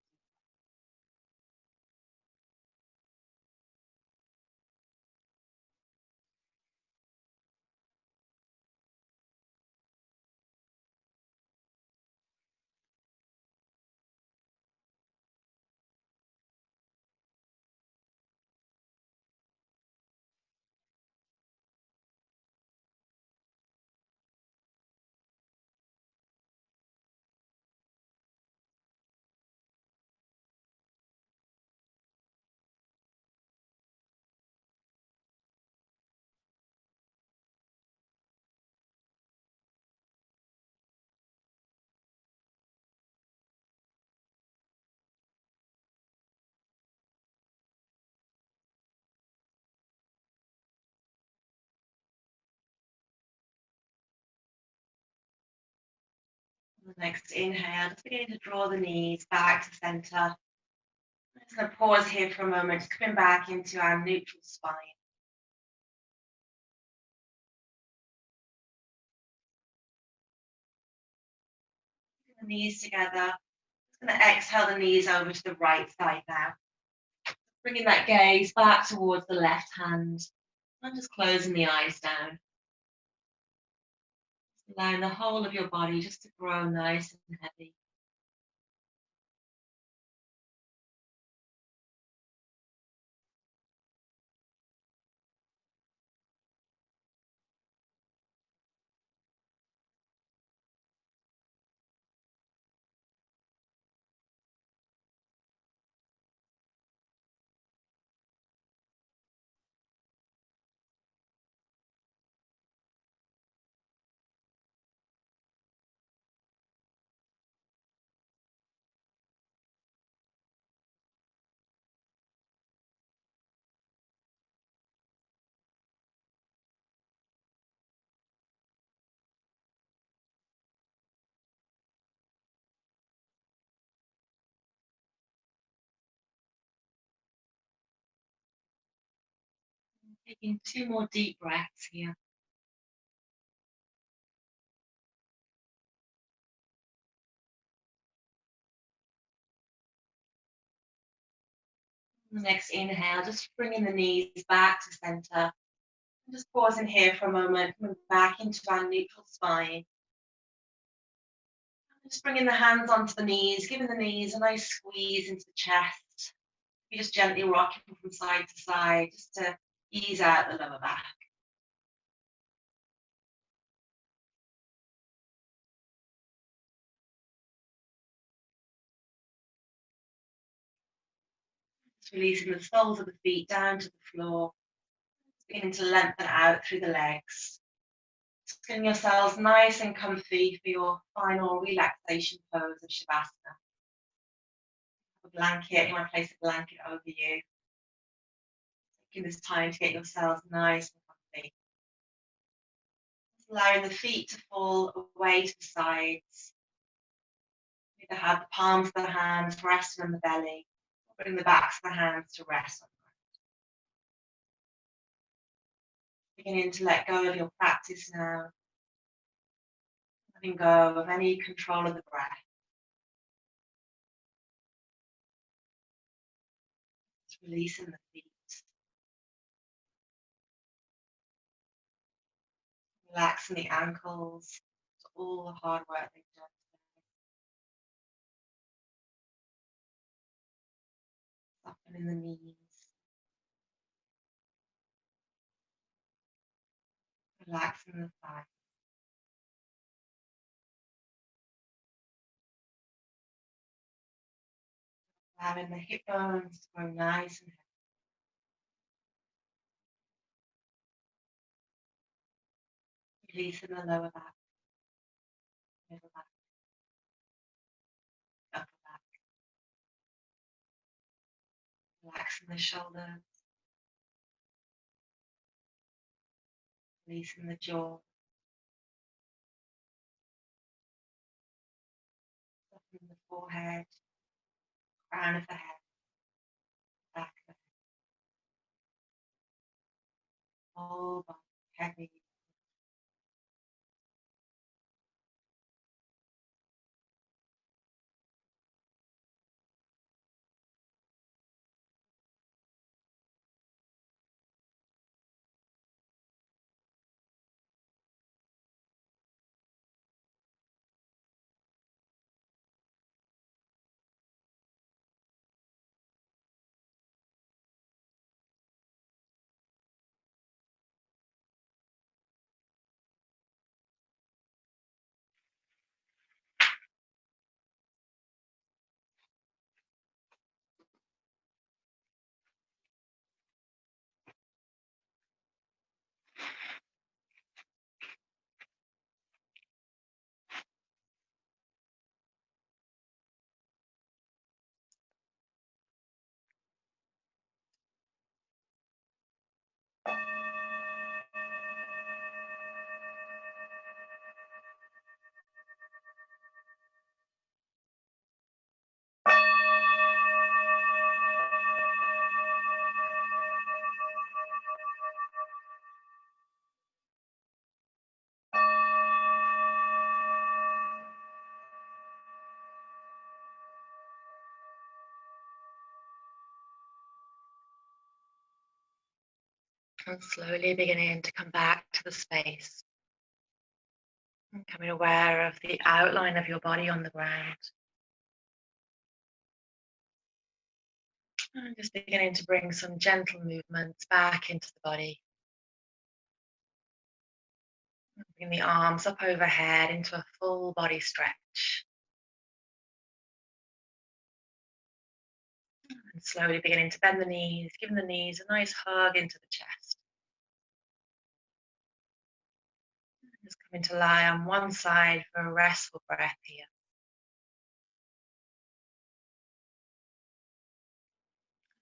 The next inhale, just beginning to draw the knees back to center. I'm just going to pause here for a moment, just coming back into our neutral spine. The knees together. Just going to exhale the knees over to the right side now. Bringing that gaze back towards the left hand and just closing the eyes down. Allowing the whole of your body just to grow nice and heavy. Taking 2 more deep breaths here. The next inhale, just bringing the knees back to center. Just pausing here for a moment, coming back into our neutral spine. Just bringing the hands onto the knees, giving the knees a nice squeeze into the chest. You just gently rocking from side to side, just to ease out the lower back. Just releasing the soles of the feet down to the floor, beginning to lengthen out through the legs. Just getting yourselves nice and comfy for your final relaxation pose of Shavasana. A blanket, you want to place a blanket over you. Taking this time to get yourselves nice and comfy. Just allowing the feet to fall away to the sides. Either have the palms of the hands resting on the belly, or bring the backs of the hands to rest on the ground. Beginning to let go of your practice now. Letting go of any control of the breath. Just releasing the feet. Relaxing the ankles to all the hard work they've done today. Softening the knees. Relaxing the thighs. Allowing the hip bones to grow nice and heavy. Releasing the lower back, middle back, upper back. Relaxing the shoulders. Releasing the jaw. Softening the forehead, crown of the head, back of the head. Whole body heavy. And slowly beginning to come back to the space. And becoming aware of the outline of your body on the ground. And just beginning to bring some gentle movements back into the body. Bring the arms up overhead into a full body stretch. And slowly beginning to bend the knees, giving the knees a nice hug into the chest. Just coming to lie on one side for a restful breath here.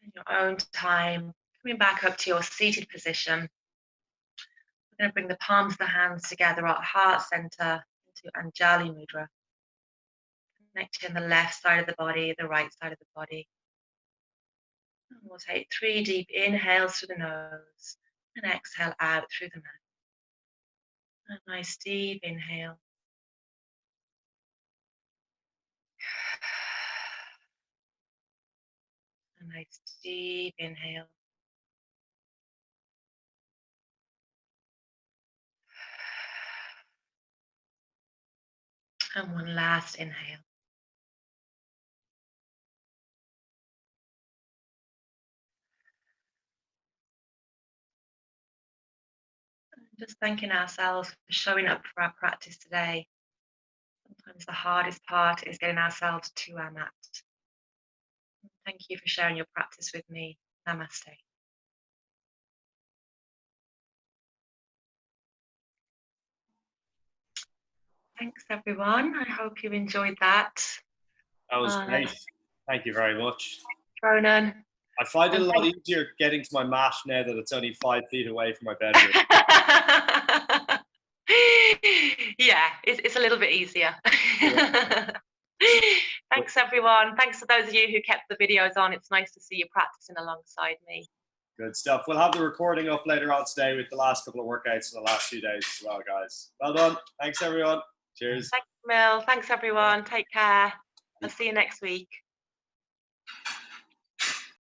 In your own time, coming back up to your seated position. We're going to bring the palms of the hands together at heart center into Anjali Mudra. Connecting the left side of the body, the right side of the body. And we'll take 3 deep inhales through the nose and exhale out through the mouth. A nice deep inhale. A nice deep inhale. And one last inhale. Just thanking ourselves for showing up for our practice today. Sometimes the hardest part is getting ourselves to our mat. Thank you for sharing your practice with me. Namaste. Thanks, everyone. I hope you enjoyed that. That was great. Thank you very much. Ronan. I find it a lot easier getting to my mat now that it's only 5 feet away from my bedroom. Yeah, it's a little bit easier. Yeah. Thanks, everyone. Thanks to those of you who kept the videos on. It's nice to see you practicing alongside me. Good stuff. We'll have the recording up later on today with the last couple of workouts in the last 2 days as well, guys. Well done. Thanks, everyone. Cheers. Thanks, Mel. Thanks, everyone. Take care. I'll see you next week.